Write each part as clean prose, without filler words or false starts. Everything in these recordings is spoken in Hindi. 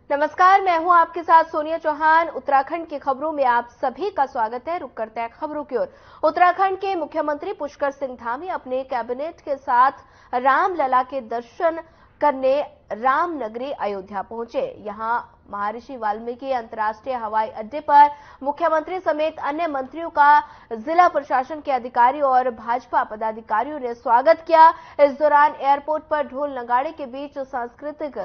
नमस्कार, मैं हूं आपके साथ सोनिया चौहान। उत्तराखंड की खबरों में आप सभी का स्वागत है। रुक करते हैं खबरों की ओर। उत्तराखंड के मुख्यमंत्री पुष्कर सिंह धामी अपने कैबिनेट के साथ रामलला के दर्शन करने रामनगरी अयोध्या पहुंचे। यहां महर्षि वाल्मीकि अंतर्राष्ट्रीय हवाई अड्डे पर मुख्यमंत्री समेत अन्य मंत्रियों का जिला प्रशासन के अधिकारी और भाजपा पदाधिकारियों ने स्वागत किया। इस दौरान एयरपोर्ट पर ढोल नगाड़े के बीच सांस्कृतिक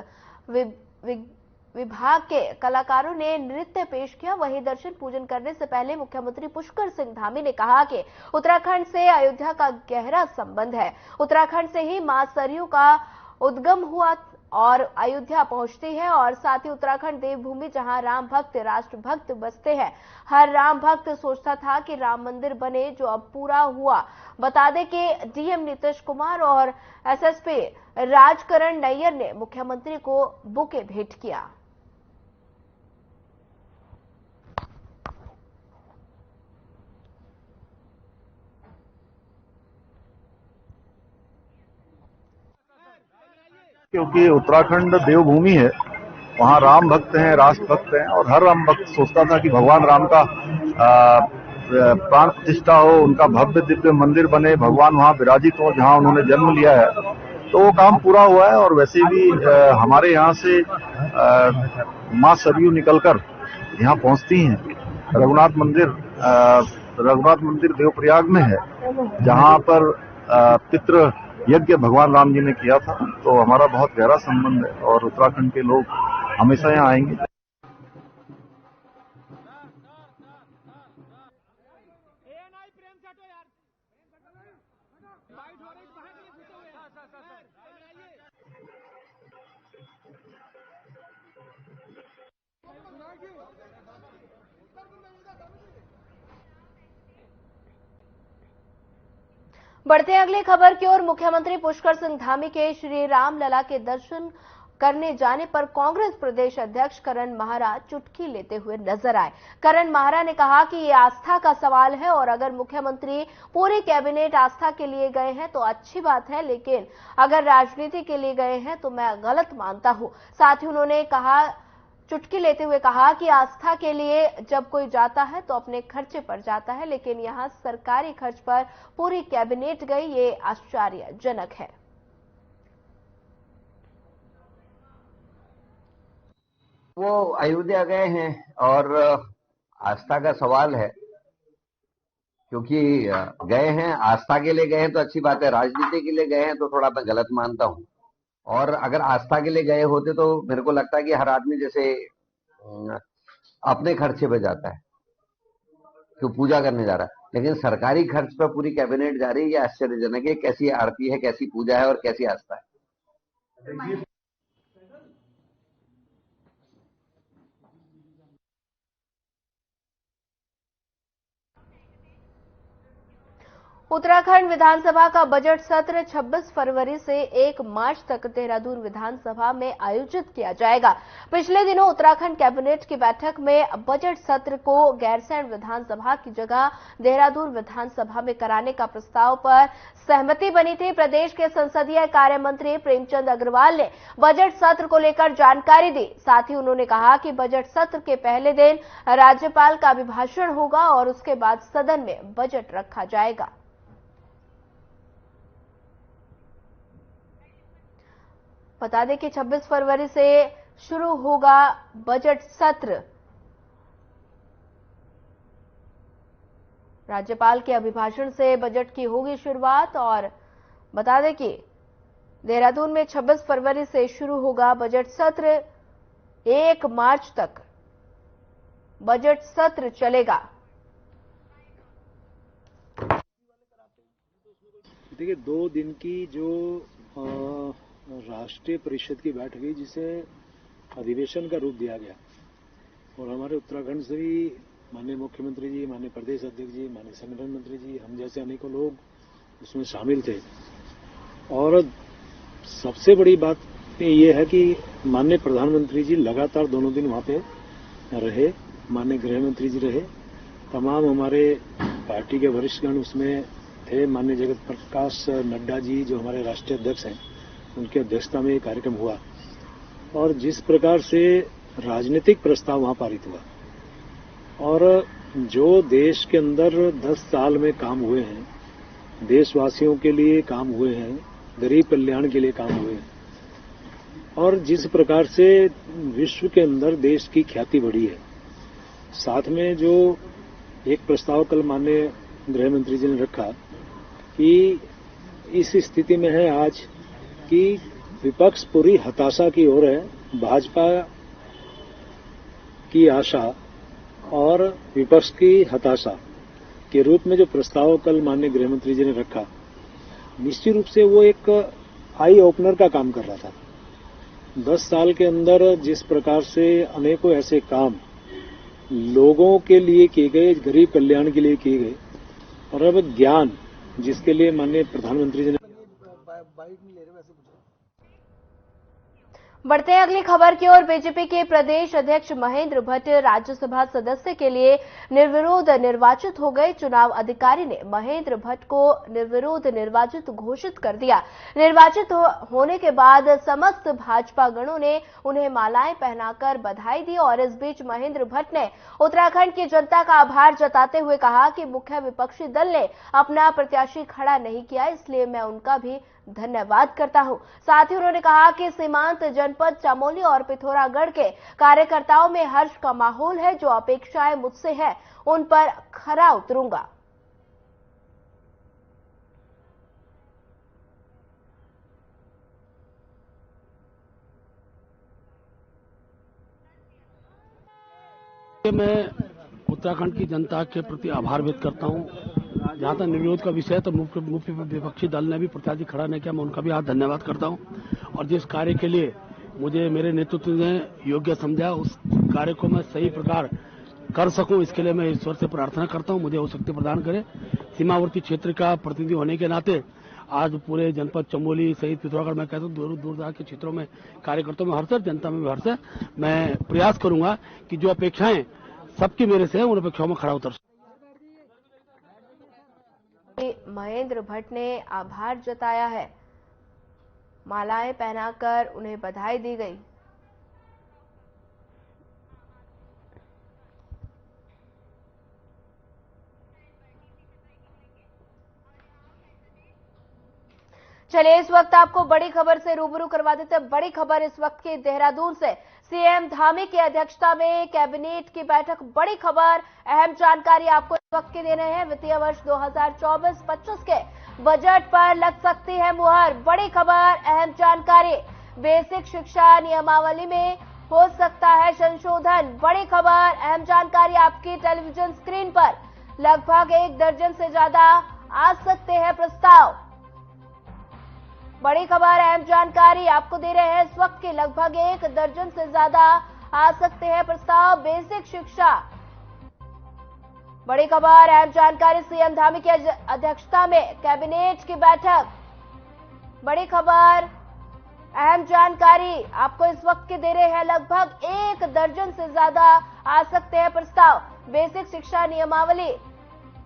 विभाग के कलाकारों ने नृत्य पेश किया। वहीं दर्शन पूजन करने से पहले मुख्यमंत्री पुष्कर सिंह धामी ने कहा कि उत्तराखंड से अयोध्या का गहरा संबंध है। उत्तराखंड से ही मां सरयू का उद्गम हुआ और अयोध्या पहुंचती है और साथ ही उत्तराखंड देवभूमि जहां राम भक्त राष्ट्रभक्त बसते हैं। हर राम भक्त सोचता था कि राम मंदिर बने, जो अब पूरा हुआ। बता दें कि डीएम नीतीश कुमार और एसएसपी राजकरण नैयर ने मुख्यमंत्री को बुके भेंट किया। क्योंकि उत्तराखंड देवभूमि है, वहाँ राम भक्त हैं, राष्ट्र भक्त हैं और हर राम भक्त सोचता था कि भगवान राम का प्राण प्रतिष्ठा हो, उनका भव्य दिव्य मंदिर बने, भगवान वहाँ विराजित हो जहाँ उन्होंने जन्म लिया है। तो वो काम पूरा हुआ है और वैसे भी हमारे यहाँ से माँ सरयू निकलकर यहाँ पहुँचती हैं। रघुनाथ मंदिर देवप्रयाग में है, जहाँ पर पितृ यज्ञ भगवान राम जी ने किया था। तो हमारा बहुत गहरा संबंध है और उत्तराखंड के लोग हमेशा यहाँ आएंगे। बढ़ते हैं अगली खबर की ओर। मुख्यमंत्री पुष्कर सिंह धामी के श्री रामलला के दर्शन करने जाने पर कांग्रेस प्रदेश अध्यक्ष करण माहरा चुटकी लेते हुए नजर आए। करण माहरा ने कहा कि ये आस्था का सवाल है और अगर मुख्यमंत्री पूरे कैबिनेट आस्था के लिए गए हैं तो अच्छी बात है, लेकिन अगर राजनीति के लिए गए हैं तो मैं गलत मानता हूं। साथ ही उन्होंने चुटकी लेते हुए कहा कि आस्था के लिए जब कोई जाता है तो अपने खर्चे पर जाता है, लेकिन यहां सरकारी खर्च पर पूरी कैबिनेट गई, ये आश्चर्यजनक है। वो अयोध्या गए हैं और आस्था का सवाल है, क्योंकि गए हैं आस्था के लिए गए हैं तो अच्छी बात है, राजनीति के लिए गए हैं तो थोड़ा मैं गलत मानता हूं। और अगर आस्था के लिए गए होते तो मेरे को लगता है कि हर आदमी जैसे अपने खर्चे पे जाता है, तो पूजा करने जा रहा है, लेकिन सरकारी खर्च पर पूरी कैबिनेट जा रही है, ये आश्चर्यजनक है। कैसी आरती है, कैसी पूजा है और कैसी आस्था है। उत्तराखंड विधानसभा का बजट सत्र 26 फरवरी से 1 मार्च तक देहरादून विधानसभा में आयोजित किया जाएगा। पिछले दिनों उत्तराखंड कैबिनेट की बैठक में बजट सत्र को गैरसैंण विधानसभा की जगह देहरादून विधानसभा में कराने का प्रस्ताव पर सहमति बनी थी। प्रदेश के संसदीय कार्य मंत्री प्रेमचंद अग्रवाल ने बजट सत्र को लेकर जानकारी दी। साथ ही उन्होंने कहा कि बजट सत्र के पहले दिन राज्यपाल का अभिभाषण होगा और उसके बाद सदन में बजट रखा जाएगा। बता दें कि 26 फरवरी से शुरू होगा बजट सत्र। राज्यपाल के अभिभाषण से बजट की होगी शुरुआत और बता दें कि देहरादून में 26 फरवरी से शुरू होगा बजट सत्र। 1 मार्च तक बजट सत्र चलेगा। देखिए, 2 दिन की जो राष्ट्रीय परिषद की बैठक हुई, जिसे अधिवेशन का रूप दिया गया और हमारे उत्तराखंड से भी माननीय मुख्यमंत्री जी, माननीय प्रदेश अध्यक्ष जी, माननीय संगठन मंत्री जी, हम जैसे अनेकों लोग उसमें शामिल थे। और सबसे बड़ी बात ये है कि माननीय प्रधानमंत्री जी लगातार दोनों दिन वहां पे रहे, माननीय गृह मंत्री जी रहे, तमाम हमारे पार्टी के वरिष्ठगण उसमें थे। माननीय जगत प्रकाश नड्डा जी जो हमारे राष्ट्रीय अध्यक्ष हैं, उनकी अध्यक्षता में ये कार्यक्रम हुआ। और जिस प्रकार से राजनीतिक प्रस्ताव वहां पारित हुआ और जो देश के अंदर 10 साल में काम हुए हैं, देशवासियों के लिए काम हुए हैं, गरीब कल्याण के लिए काम हुए हैं और जिस प्रकार से विश्व के अंदर देश की ख्याति बढ़ी है, साथ में जो एक प्रस्ताव कल माननीय गृह मंत्री जी ने रखा कि इस स्थिति में है आज कि विपक्ष पूरी हताशा की ओर है, भाजपा की आशा और विपक्ष की हताशा के रूप में जो प्रस्ताव कल माननीय गृह मंत्री जी ने रखा, निश्चित रूप से वो एक आई ओपनर का काम कर रहा था। 10 साल के अंदर जिस प्रकार से अनेकों ऐसे काम लोगों के लिए किए गए, गरीब कल्याण के लिए किए गए और अब ज्ञान जिसके लिए माननीय प्रधानमंत्री जी ने बढ़ते हैं अगली खबर की ओर। बीजेपी के प्रदेश अध्यक्ष महेंद्र भट्ट राज्यसभा सदस्य के लिए निर्विरोध निर्वाचित हो गए। चुनाव अधिकारी ने महेंद्र भट्ट को निर्विरोध निर्वाचित घोषित कर दिया। निर्वाचित होने के बाद समस्त भाजपा गणों ने उन्हें मालाएं पहनाकर बधाई दी और इस बीच महेंद्र भट्ट ने उत्तराखंड की जनता का आभार जताते हुए कहा कि मुख्य विपक्षी दल ने अपना प्रत्याशी खड़ा नहीं किया, इसलिए मैं उनका भी धन्यवाद करता हूं। साथ ही उन्होंने कहा कि सीमांत जनपद चमोली और पिथौरागढ़ के कार्यकर्ताओं में हर्ष का माहौल है। जो अपेक्षाएं मुझसे है उन पर खरा उतरूंगा। मैं उत्तराखंड की जनता के प्रति आभार व्यक्त करता हूं। जहां तक निर्विरोध का विषय है तो मुख्य विपक्षी दल ने भी प्रत्याशी खड़ा नहीं किया, मैं उनका भी धन्यवाद करता हूं और जिस कार्य के लिए मुझे मेरे नेतृत्व ने योग्य समझा उस कार्य को मैं सही प्रकार कर सकूं, इसके लिए मैं ईश्वर से प्रार्थना करता हूं मुझे वो शक्ति प्रदान करे। सीमावर्ती क्षेत्र का प्रतिनिधि होने के नाते आज पूरे जनपद चमोली सहित पिथौरागढ़ में कहता हूँ दूर दराज के क्षेत्रों में कार्यकर्ताओं में हर्ष है, जनता में भी हर्ष है। मैं प्रयास करूंगा कि जो अपेक्षाएं सबकी मेरे से है उन अपेक्षाओं में खड़ा उतर। महेंद्र भट्ट ने आभार जताया है, मालाएं पहनाकर उन्हें बधाई दी गई। चलिए इस वक्त आपको बड़ी खबर से रूबरू करवा देते हैं। बड़ी खबर इस वक्त की देहरादून से। सीएम धामी की अध्यक्षता में कैबिनेट की बैठक। बड़ी खबर, अहम जानकारी आपको इस वक्त की दे रहे हैं। वित्तीय वर्ष 2024-25 के बजट पर लग सकती है मुहर। बड़ी खबर, अहम जानकारी, बेसिक शिक्षा नियमावली में हो सकता है संशोधन। बड़ी खबर, अहम जानकारी आपकी टेलीविजन स्क्रीन पर। लगभग 1 दर्जन से ज्यादा आ सकते हैं प्रस्ताव। बड़ी खबर, अहम जानकारी आपको दे रहे हैं इस वक्त की। लगभग 1 दर्जन से ज्यादा आ सकते हैं प्रस्ताव बेसिक शिक्षा। बड़ी खबर, अहम जानकारी, सीएम धामी की अध्यक्षता में कैबिनेट की बैठक। बड़ी खबर, अहम जानकारी आपको इस वक्त के दे रहे हैं। लगभग 1 दर्जन से ज्यादा आ सकते हैं प्रस्ताव बेसिक शिक्षा नियमावली।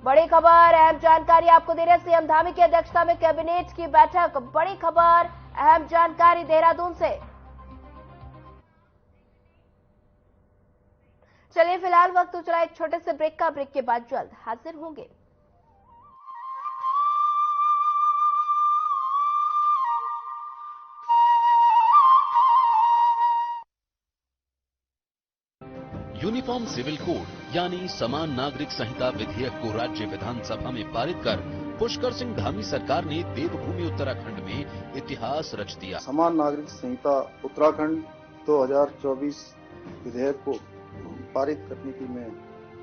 बड़ी खबर, अहम जानकारी आपको दे रहे हैं सीएम धामी की अध्यक्षता में कैबिनेट की बैठक। बड़ी खबर, अहम जानकारी देहरादून से। चलिए फिलहाल वक्त हो चला एक छोटे से ब्रेक का। ब्रेक के बाद जल्द हाजिर होंगे। यूनिफॉर्म सिविल कोड यानी समान नागरिक संहिता विधेयक को राज्य विधानसभा में पारित कर पुष्कर सिंह धामी सरकार ने देवभूमि उत्तराखंड में इतिहास रच दिया। समान नागरिक संहिता उत्तराखंड 2024 विधेयक को पारित करने की मैं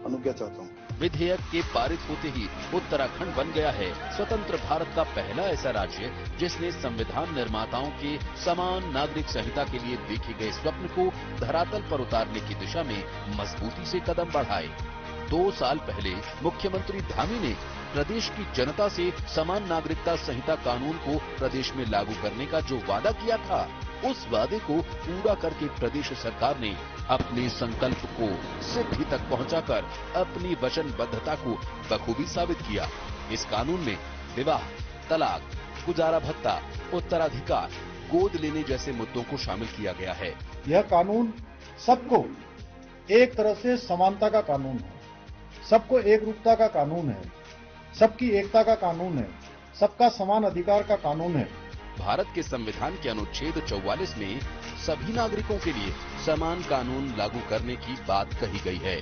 अनुज्ञा चाहता हूँ। विधेयक के पारित होते ही उत्तराखंड बन गया है स्वतंत्र भारत का पहला ऐसा राज्य जिसने संविधान निर्माताओं के समान नागरिक संहिता के लिए देखे गए स्वप्न को धरातल पर उतारने की दिशा में मजबूती से कदम बढ़ाए। 2 साल पहले मुख्यमंत्री धामी ने प्रदेश की जनता से समान नागरिकता संहिता कानून को प्रदेश में लागू करने का जो वादा किया था, उस वादे को पूरा करके प्रदेश सरकार ने अपने संकल्प को सिद्धि तक पहुंचाकर अपनी वचनबद्धता को बखूबी साबित किया। इस कानून में विवाह, तलाक, गुजारा भत्ता, उत्तराधिकार, गोद लेने जैसे मुद्दों को शामिल किया गया है। यह कानून सबको एक तरह से समानता का कानून है, सबको एकरूपता का कानून है, सबकी एकता का कानून है, सबका समान अधिकार का कानून है। भारत के संविधान के अनुच्छेद 44 में सभी नागरिकों के लिए समान कानून लागू करने की बात कही गई है।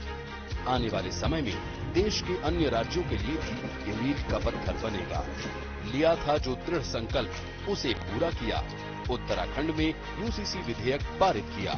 आने वाले समय में देश के अन्य राज्यों के लिए भी ये मील का पत्थर बनेगा। लिया था जो दृढ़ संकल्प, उसे पूरा किया। उत्तराखंड में यूसीसी विधेयक पारित किया।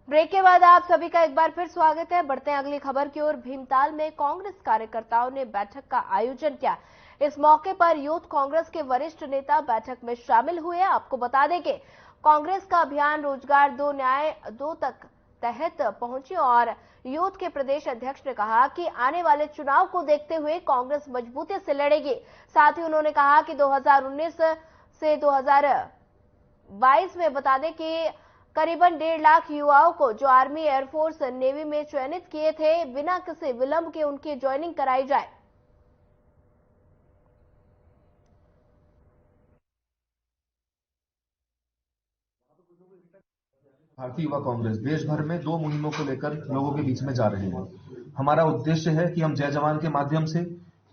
ब्रेक के बाद आप सभी का एक बार फिर स्वागत है। बढ़ते हैं अगली खबर की ओर। भीमताल में कांग्रेस कार्यकर्ताओं ने बैठक का आयोजन किया। इस मौके पर यूथ कांग्रेस के वरिष्ठ नेता बैठक में शामिल हुए। आपको बता दें कि कांग्रेस का अभियान रोजगार दो न्याय दो तक तहत पहुंची और यूथ के प्रदेश अध्यक्ष ने कहा कि आने वाले चुनाव को देखते हुए कांग्रेस मजबूती से लड़ेगी। साथ ही उन्होंने कहा कि 2019 से 2022 में बता दें कि करीबन 1.5 लाख युवाओं को जो आर्मी, एयरफोर्स, नेवी में चयनित किए थे, बिना किसी विलंब के उनकी ज्वाइनिंग कराई जाए। भारतीय युवा कांग्रेस देश भर में 2 मुहिमों को लेकर लोगों के बीच में जा रही है। हमारा उद्देश्य है कि हम जय जवान के माध्यम से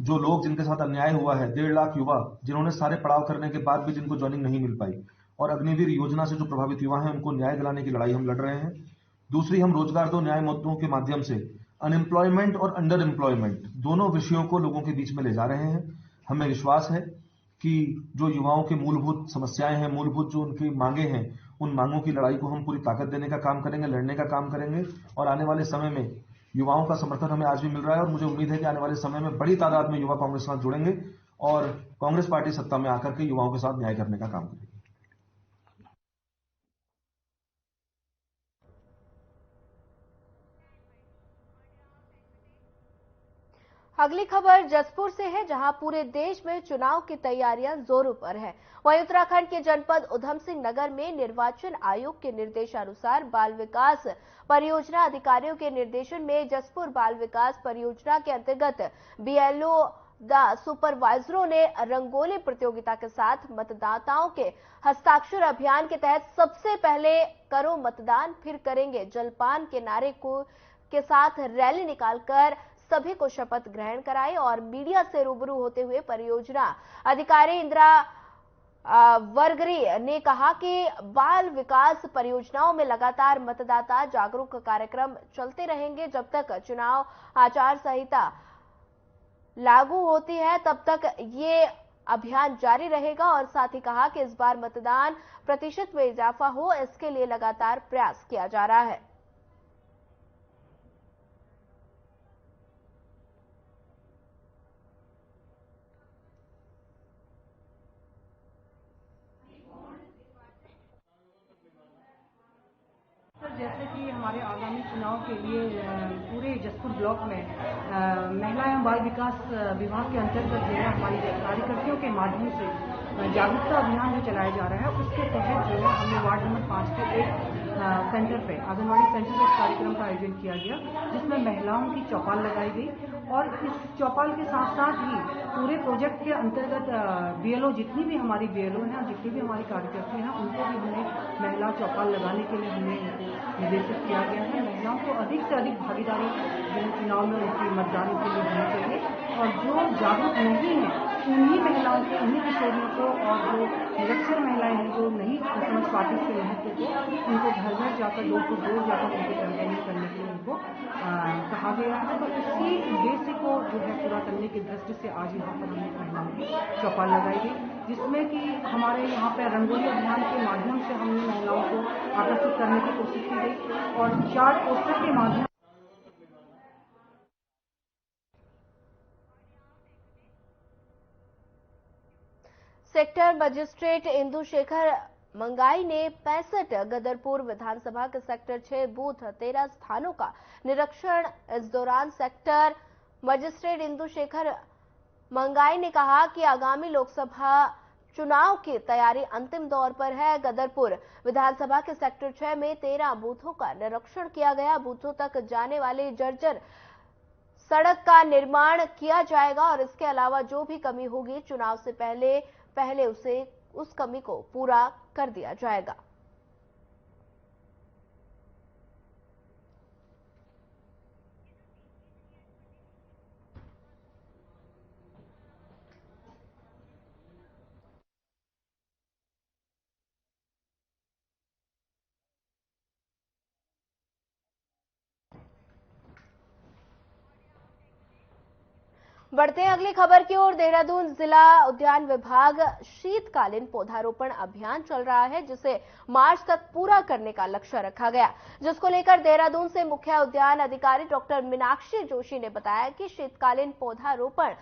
जो लोग जिनके साथ अन्याय हुआ है, 1.5 लाख युवा जिन्होंने सारे पड़ाव करने के बाद भी जिनको ज्वाइनिंग नहीं मिल पाई, और अग्निवीर योजना से जो प्रभावित युवा हैं उनको न्याय दिलाने की लड़ाई हम लड़ रहे हैं। दूसरी, हम रोजगार दो न्याय मुद्दों के माध्यम से अनएम्प्लॉयमेंट और अंडर एम्प्लॉयमेंट दोनों विषयों को लोगों के बीच में ले जा रहे हैं। हमें विश्वास है कि जो युवाओं की मूलभूत समस्याएं हैं, मूलभूत जो उनकी मांगे हैं, उन मांगों की लड़ाई को हम पूरी ताकत देने का काम करेंगे, लड़ने का काम करेंगे। और आने वाले समय में युवाओं का समर्थन हमें आज भी मिल रहा है और मुझे उम्मीद है कि आने वाले समय में बड़ी तादाद में युवा कांग्रेस के साथ जुड़ेंगे और कांग्रेस पार्टी सत्ता में आकर के युवाओं के साथ न्याय करने का काम करेगी। अगली खबर जसपुर से है, जहां पूरे देश में चुनाव की तैयारियां जोरों पर है। वहीं उत्तराखंड के जनपद उधम सिंह नगर में निर्वाचन आयोग के निर्देशानुसार बाल विकास परियोजना अधिकारियों के निर्देशन में जसपुर बाल विकास परियोजना के अंतर्गत बीएलओ द सुपरवाइजरों ने रंगोली प्रतियोगिता के साथ मतदाताओं के हस्ताक्षर अभियान के तहत सबसे पहले करो मतदान फिर करेंगे जलपान के नारे के साथ रैली निकालकर सभी को शपथ ग्रहण कराई और मीडिया से रूबरू होते हुए परियोजना अधिकारी इंदिरा वर्गरी ने कहा कि बाल विकास परियोजनाओं में लगातार मतदाता जागरूक कार्यक्रम चलते रहेंगे। जब तक चुनाव आचार संहिता लागू होती है तब तक ये अभियान जारी रहेगा और साथ ही कहा कि इस बार मतदान प्रतिशत में इजाफा हो, इसके लिए लगातार प्रयास किया जा रहा है। जैसे कि हमारे आगामी चुनाव के लिए पूरे जसपुर ब्लॉक में महिला एवं बाल विकास विभाग के अंतर्गत जो है हमारी कार्यकर्तियों के माध्यम से जागरूकता अभियान जो चलाया जा रहा है, उसके तहत जो है हमने वार्ड नंबर 5 के एक सेंटर पे आंगनबाड़ी सेंटर पे कार्यक्रम का आयोजन किया गया, जिसमें महिलाओं की चौपाल लगाई गई और इस चौपाल के साथ साथ ही पूरे प्रोजेक्ट के अंतर्गत बीएलओ जितनी भी हमारी बीएलओ हैं, जितनी भी हमारी कार्यकर्ती हैं, उनको भी हमने महिला चौपाल लगाने के लिए हमने निर्देशित किया गया है। महिलाओं को अधिक से अधिक भागीदारी चुनाव में उनकी मतदान के लिए होनी चाहिए और जो जागरूक नहीं है उन्हीं महिलाओं को, उन्हीं किशोरियों को और जो निरक्षर महिलाएं हैं जो नहीं समझ पाती इसके महत्व को, उनको घर घर जाकर डोर टू डोर जाकर उनकी कैंपेनिंग करने के लिए उनको कहा गया है। तो इसी उद्देश्य को जो है पूरा करने की दृष्टि से आज यहाँ पर हमने महिलाओं की चौपाल लगाई गई, जिसमें कि हमारे यहाँ पर रंगोली अभियान के माध्यम से हमने महिलाओं को आकर्षित करने की कोशिश की गई और चार्ट पोस्टर के माध्यम सेक्टर मजिस्ट्रेट इंदु शेखर मंगाई ने 65 गदरपुर विधानसभा के सेक्टर 6 बूथ 13 स्थानों का निरीक्षण। इस दौरान सेक्टर मजिस्ट्रेट इंदु शेखर मंगाई ने कहा कि आगामी लोकसभा चुनाव की तैयारी अंतिम दौर पर है। गदरपुर विधानसभा के सेक्टर 6 में 13 बूथों का निरीक्षण किया गया। बूथों तक जाने वाली जर्जर सड़क का निर्माण किया जाएगा और इसके अलावा जो भी कमी होगी चुनाव से पहले उस कमी को पूरा कर दिया जाएगा। बढ़ते हैं अगली खबर की ओर। देहरादून जिला उद्यान विभाग शीतकालीन पौधारोपण अभियान चल रहा है, जिसे मार्च तक पूरा करने का लक्ष्य रखा गया, जिसको लेकर देहरादून से मुख्य उद्यान अधिकारी डॉक्टर मीनाक्षी जोशी ने बताया कि शीतकालीन पौधारोपण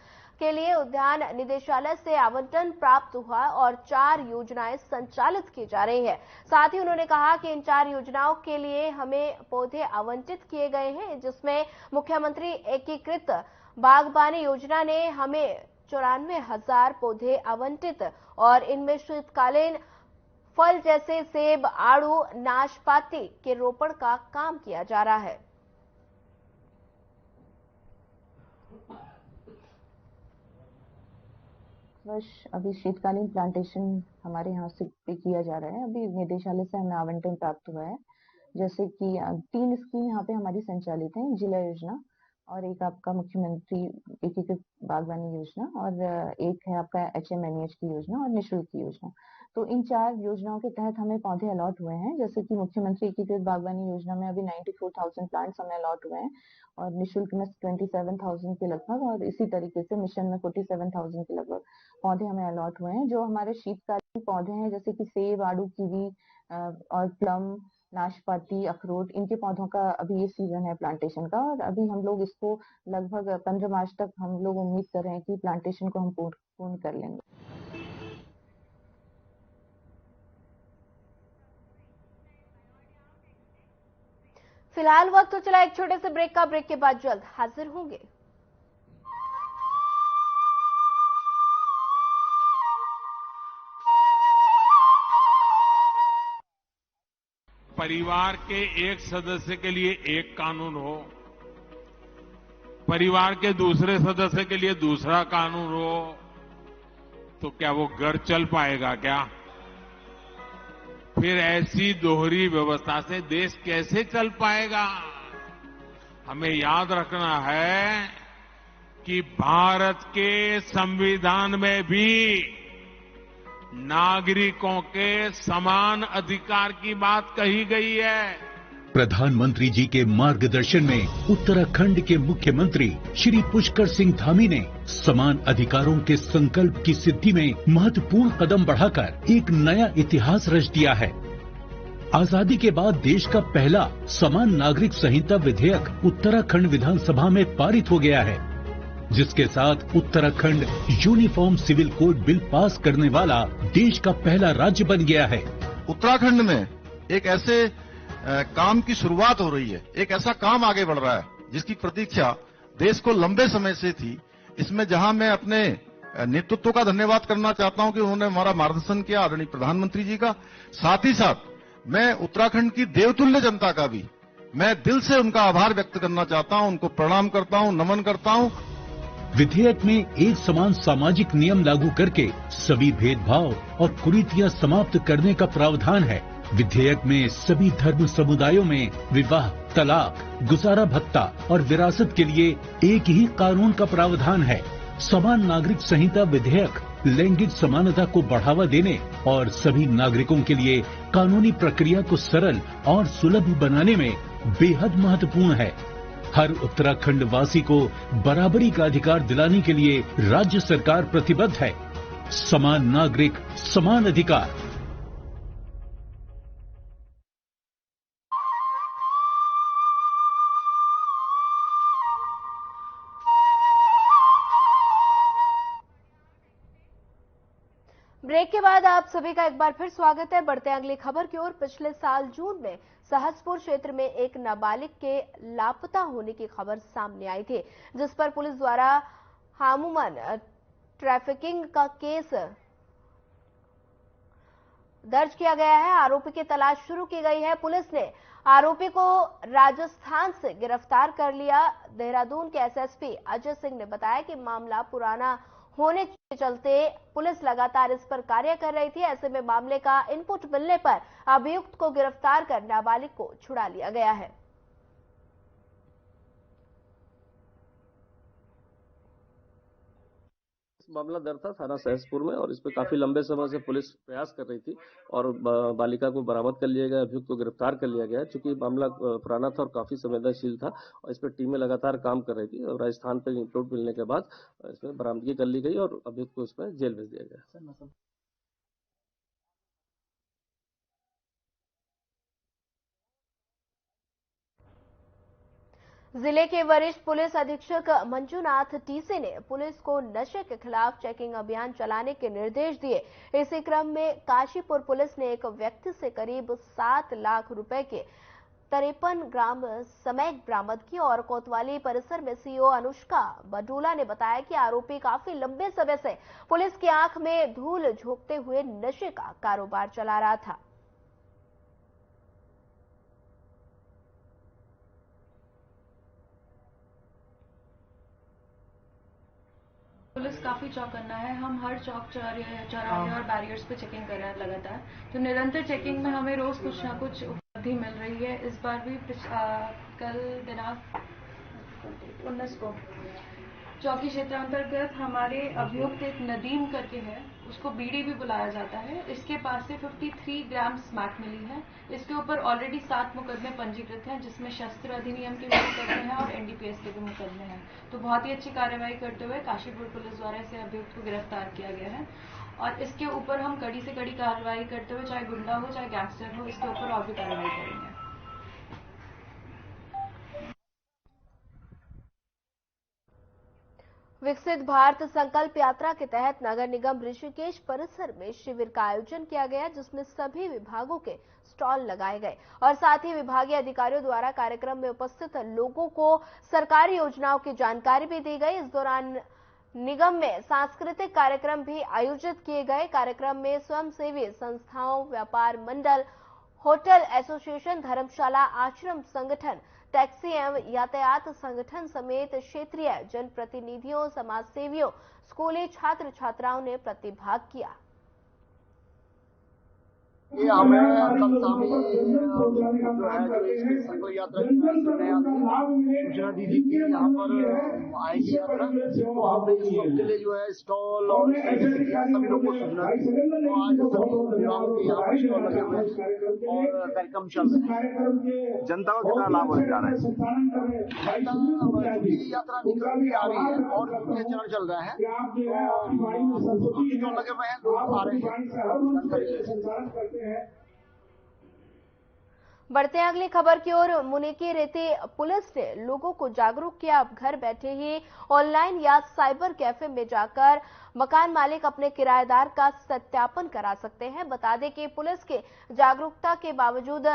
के लिए उद्यान निदेशालय से आवंटन प्राप्त हुआ और 4 योजनाएं संचालित की जा रही है। साथ ही उन्होंने कहा कि इन 4 योजनाओं के लिए हमें पौधे आवंटित किए गए हैं, जिसमें मुख्यमंत्री एकीकृत बागबानी योजना ने हमें 94,000 पौधे आवंटित और इनमें शीतकालीन फल जैसे सेब, आड़ू, नाशपाती के रोपण का काम किया जा रहा है। वर्ष अभी शीतकालीन प्लांटेशन हमारे यहाँ से किया जा रहा है। अभी निदेशालय से हमें आवंटन प्राप्त हुआ है, जैसे कि 3 स्कीम यहाँ पे हमारी संचालित है, जिला योजना और एक आपका मुख्यमंत्री एकीकृत बागवानी योजना और एक है आपका HMNH की योजना और निःशुल्क की योजना। तो इन 4 योजनाओं के तहत हमें पौधे अलॉट हुए हैं। जैसे कि मुख्यमंत्री एकीकृत बागवानी योजना में अभी 94,000 प्लांट्स हमें अलॉट हुए हैं और निःशुल्क में 27,000 के लगभग, और इसी तरीके से मिशन में 47,000 के लगभग पौधे हमें अलॉट हुए हैं। जो हमारे शीतकालीन पौधे हैं, जैसे कि सेब, आड़ू, कीवी और प्लम, नाशपाती, अखरोट, इनके पौधों का अभी ये सीजन है प्लांटेशन का, और अभी हम लोग इसको लगभग 15 मार्च तक हम लोग उम्मीद कर रहे हैं कि प्लांटेशन को हम पूर्ण कर लेंगे। फिलहाल वक्त तो चला एक छोटे से ब्रेक का। ब्रेक के बाद जल्द हाजिर होंगे। परिवार के एक सदस्य के लिए एक कानून हो, परिवार के दूसरे सदस्य के लिए दूसरा कानून हो, तो क्या वो घर चल पाएगा क्या? फिर ऐसी दोहरी व्यवस्था से देश कैसे चल पाएगा? हमें याद रखना है कि भारत के संविधान में भी नागरिकों के समान अधिकार की बात कही गई है। प्रधानमंत्री जी के मार्गदर्शन में उत्तराखंड के मुख्यमंत्री श्री पुष्कर सिंह धामी ने समान अधिकारों के संकल्प की सिद्धि में महत्वपूर्ण कदम बढ़ाकर एक नया इतिहास रच दिया है। आजादी के बाद देश का पहला समान नागरिक संहिता विधेयक उत्तराखंड विधानसभा में पारित हो गया है, जिसके साथ Uttarakhand uniform civil code bill pass करने वाला देश का पहला राज्य बन गया है। उत्तराखंड में एक ऐसे काम की शुरुआत हो रही है, एक ऐसा काम आगे बढ़ रहा है जिसकी प्रतीक्षा देश को लंबे समय से थी। इसमें जहां मैं अपने नेतृत्व का धन्यवाद करना चाहता हूं कि उन्होंने हमारा मार्गदर्शन किया, आदरणीय प्रधानमंत्री जी का, साथ ही साथ मैं उत्तराखंड की देवतुल्य जनता का भी मैं दिल से उनका आभार व्यक्त करना चाहता हूं, उनको प्रणाम करता हूं, नमन करता हूं। विधेयक में एक समान सामाजिक नियम लागू करके सभी भेदभाव और कुरीतियां समाप्त करने का प्रावधान है। विधेयक में सभी धर्म समुदायों में विवाह, तलाक, गुजारा भत्ता और विरासत के लिए एक ही कानून का प्रावधान है। समान नागरिक संहिता विधेयक लैंगिक समानता को बढ़ावा देने और सभी नागरिकों के लिए कानूनी प्रक्रिया को सरल और सुलभ बनाने में बेहद महत्वपूर्ण है। हर उत्तराखंड वासी को बराबरी का अधिकार दिलाने के लिए राज्य सरकार प्रतिबद्ध है। समान नागरिक, समान अधिकार। ब्रेक के बाद आप सभी का एक बार फिर स्वागत है। बढ़ते हैं अगली खबर की ओर। पिछले साल जून में सहसपुर क्षेत्र में एक नाबालिग के लापता होने की खबर सामने आई थी, जिस पर पुलिस द्वारा हामुमन ट्रैफिकिंग का केस दर्ज किया गया है। आरोपी की तलाश शुरू की गई है। पुलिस ने आरोपी को राजस्थान से गिरफ्तार कर लिया। देहरादून के एसएसपी अजय सिंह ने बताया कि मामला पुराना होने के चलते पुलिस लगातार इस पर कार्य कर रही थी। ऐसे में मामले का इनपुट मिलने पर अभियुक्त को गिरफ्तार कर नाबालिग को छुड़ा लिया गया है। मामला दर्ज था थाना सहसपुर में और इस पर काफी लंबे समय से पुलिस प्रयास कर रही थी और बालिका को बरामद कर लिया गया, अभियुक्त को गिरफ्तार कर लिया गया। चूंकि मामला पुराना था और काफी संवेदनशील था और इस पर टीमें लगातार काम कर रही थी और राजस्थान पे इनपुट मिलने के बाद इसमें बरामदगी कर ली गई और अभियुक्त को इसमें जेल भेज दिया गया। जिले के वरिष्ठ पुलिस अधीक्षक मंजूनाथ टीसी ने पुलिस को नशे के खिलाफ चेकिंग अभियान चलाने के निर्देश दिए। इसी क्रम में काशीपुर पुलिस ने एक व्यक्ति से करीब 7 लाख रुपए के 53 ग्राम स्मैक बरामद की और कोतवाली परिसर में सीओ अनुष्का बडूला ने बताया कि आरोपी काफी लंबे समय से पुलिस की आंख में धूल झोंकते हुए नशे का कारोबार चला रहा था। पुलिस काफी चौकन्ना है। हम हर चौक चौराहे और बैरियर्स पे चेकिंग कर रहे हैं लगातार। तो निरंतर चेकिंग में हमें रोज कुछ ना कुछ उपलब्धि मिल रही है। इस बार भी कल दिनांक 19 को चौकी क्षेत्रांतर्गत हमारे अभियुक्त एक नदीम करके है, उसको बीडी भी बुलाया जाता है। इसके पास से 53 ग्राम स्मैक मिली है। इसके ऊपर ऑलरेडी 7 मुकदमे पंजीकृत हैं, जिसमें शस्त्र अधिनियम के भी मुकदमे हैं और एनडीपीएस के भी मुकदमे हैं। तो बहुत ही अच्छी कार्रवाई करते हुए काशीपुर पुलिस द्वारा इसे अभियुक्त को गिरफ्तार किया गया है और इसके ऊपर हम कड़ी से कड़ी कार्रवाई करते हुए, चाहे गुंडा हो चाहे गैंगस्टर हो, इसके ऊपर और भी कार्रवाई करेंगे। विकसित भारत संकल्प यात्रा के तहत नगर निगम ऋषिकेश परिसर में शिविर का आयोजन किया गया, जिसमें सभी विभागों के स्टॉल लगाए गए और साथ ही विभागीय अधिकारियों द्वारा कार्यक्रम में उपस्थित लोगों को सरकारी योजनाओं की जानकारी भी दी गई। इस दौरान निगम में सांस्कृतिक कार्यक्रम भी आयोजित किए गए। कार्यक्रम में स्वयंसेवी संस्थाओं, व्यापार मंडल, होटल एसोसिएशन, धर्मशाला, आश्रम संगठन, टैक्सी एवं यातायात संगठन समेत क्षेत्रीय जनप्रतिनिधियों, समाजसेवियों, स्कूली छात्र छात्राओं ने प्रतिभाग किया। ये हमें कल शाम जो है संकल्प यात्रा की सूचना दी थी कि यहाँ पर आएगी यात्रा, तो हमने इस वक्त के लिए जो है स्टॉल और सभी लोगों को सूचना दी। तो आज सभी विभागों के यहाँ पर स्टॉल लगे हुए हैं और कार्यक्रम चल रहे हैं। जनता को कितना लाभ होने जा रहा है? जनता यात्रा निकल के आ रही है और द्वितीय चरण चल रहा है, तो स्टॉल लगे हुए हैं, लोग आ रहे हैं। बढ़ते हैं अगली खबर की ओर। मुनिकी रेती पुलिस ने लोगों को जागरूक किया। अब घर बैठे ही ऑनलाइन या साइबर कैफे में जाकर मकान मालिक अपने किराएदार का सत्यापन करा सकते हैं। बता दें कि पुलिस के जागरूकता के बावजूद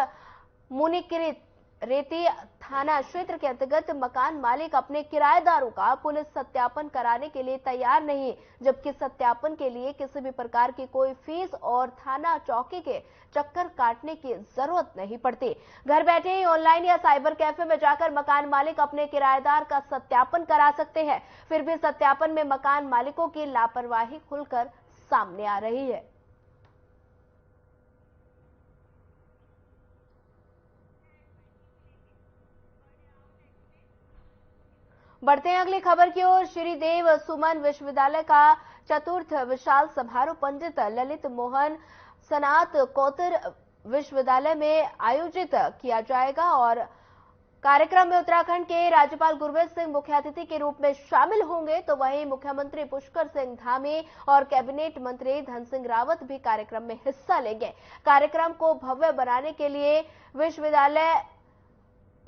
मुनिकी रेती थाना क्षेत्र के अंतर्गत मकान मालिक अपने किराएदारों का पुलिस सत्यापन कराने के लिए तैयार नहीं, जबकि सत्यापन के लिए किसी भी प्रकार की कोई फीस और थाना चौकी के चक्कर काटने की जरूरत नहीं पड़ती। घर बैठे ही ऑनलाइन या साइबर कैफे में जाकर मकान मालिक अपने किराएदार का सत्यापन करा सकते हैं। फिर भी सत्यापन में मकान मालिकों की लापरवाही खुलकर सामने आ रही है। बढ़ते हैं अगली खबर की ओर। श्री देव सुमन विश्वविद्यालय का चतुर्थ विशाल समारोह पंडित ललित मोहन स्नातकोत्तर विश्वविद्यालय में आयोजित किया जाएगा और कार्यक्रम में उत्तराखंड के राज्यपाल गुरवेज सिंह मुख्य अतिथि के रूप में शामिल होंगे, तो वहीं मुख्यमंत्री पुष्कर सिंह धामी और कैबिनेट मंत्री धन सिंह रावत भी कार्यक्रम में हिस्सा लेंगे। कार्यक्रम को भव्य बनाने के लिए विश्वविद्यालय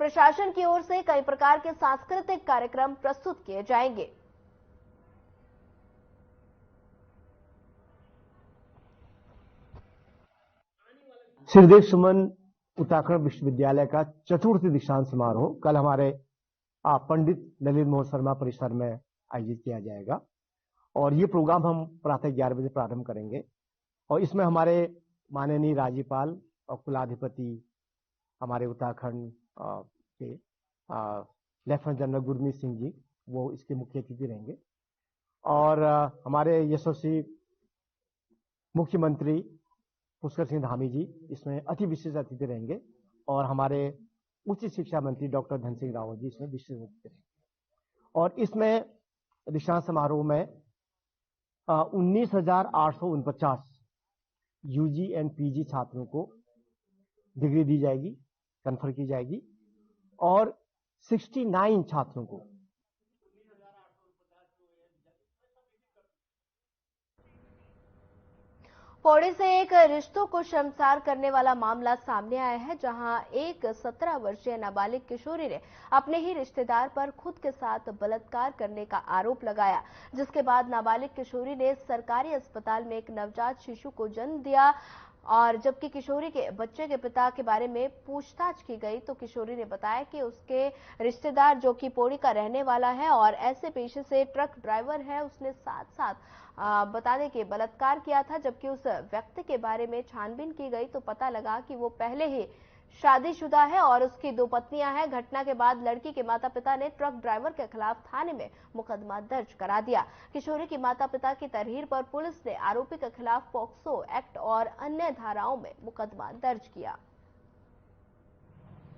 प्रशासन की ओर से कई प्रकार के सांस्कृतिक कार्यक्रम प्रस्तुत किए जाएंगे। श्रीदेव सुमन उत्तराखंड विश्वविद्यालय का चतुर्थ दीक्षांत समारोह कल हमारे पंडित ललित मोहन शर्मा परिसर में आयोजित किया जाएगा और ये प्रोग्राम हम प्रातः 11 बजे प्रारंभ करेंगे और इसमें हमारे माननीय राज्यपाल और कुलाधिपति हमारे उत्तराखंड के लेफ्टिनेंट जनरल गुरमीत सिंह जी, वो इसके मुख्य अतिथि रहेंगे। और हमारे यशस्वी मुख्यमंत्री पुष्कर सिंह धामी जी इसमें अति विशेष अतिथि रहेंगे। और हमारे उच्च शिक्षा मंत्री डॉक्टर धन सिंह रावत जी इसमें विशेष अतिथि रहेंगे। और इसमें दीक्षांत समारोह में 19,849 यूजी एंड पीजी छात्रों को डिग्री दी जाएगी, कन्फर की जाएगी। और 69 छात्रों को पौड़ी से एक रिश्तों को शर्मसार करने वाला मामला सामने आया है, जहां एक 17 वर्षीय नाबालिग किशोरी ने अपने ही रिश्तेदार पर खुद के साथ बलात्कार करने का आरोप लगाया, जिसके बाद नाबालिग किशोरी ने सरकारी अस्पताल में एक नवजात शिशु को जन्म दिया। और जबकि किशोरी के बच्चे के पिता के बारे में पूछताछ की गई तो किशोरी ने बताया कि उसके रिश्तेदार, जो कि पौड़ी का रहने वाला है और ऐसे पेशे से ट्रक ड्राइवर है, उसने साथ साथ बता दें कि बलात्कार किया था। जबकि उस व्यक्ति के बारे में छानबीन की गई तो पता लगा कि वो पहले ही शादीशुदा है और उसकी 2 पत्नियां हैं। घटना के बाद लड़की के माता पिता ने ट्रक ड्राइवर के खिलाफ थाने में मुकदमा दर्ज करा दिया। किशोरी की माता पिता की तहरीर पर पुलिस ने आरोपी के खिलाफ पॉक्सो एक्ट और अन्य धाराओं में मुकदमा दर्ज किया।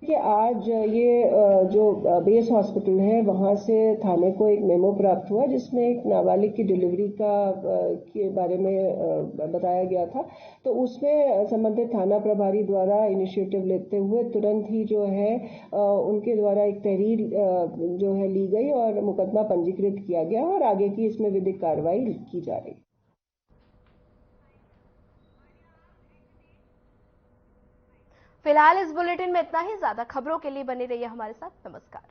कि आज ये जो बेस हॉस्पिटल है वहां से थाने को एक मेमो प्राप्त हुआ, जिसमें एक नाबालिग की डिलीवरी के बारे में बताया गया था। तो उसमें संबंधित थाना प्रभारी द्वारा इनिशिएटिव लेते हुए तुरंत ही जो है उनके द्वारा एक तहरीर जो है ली गई और मुकदमा पंजीकृत किया गया और आगे की इसमें विधिक कार्रवाई की जा रही है। फिलहाल इस बुलेटिन में इतना ही। ज्यादा खबरों के लिए बने रहिए हमारे साथ। नमस्कार।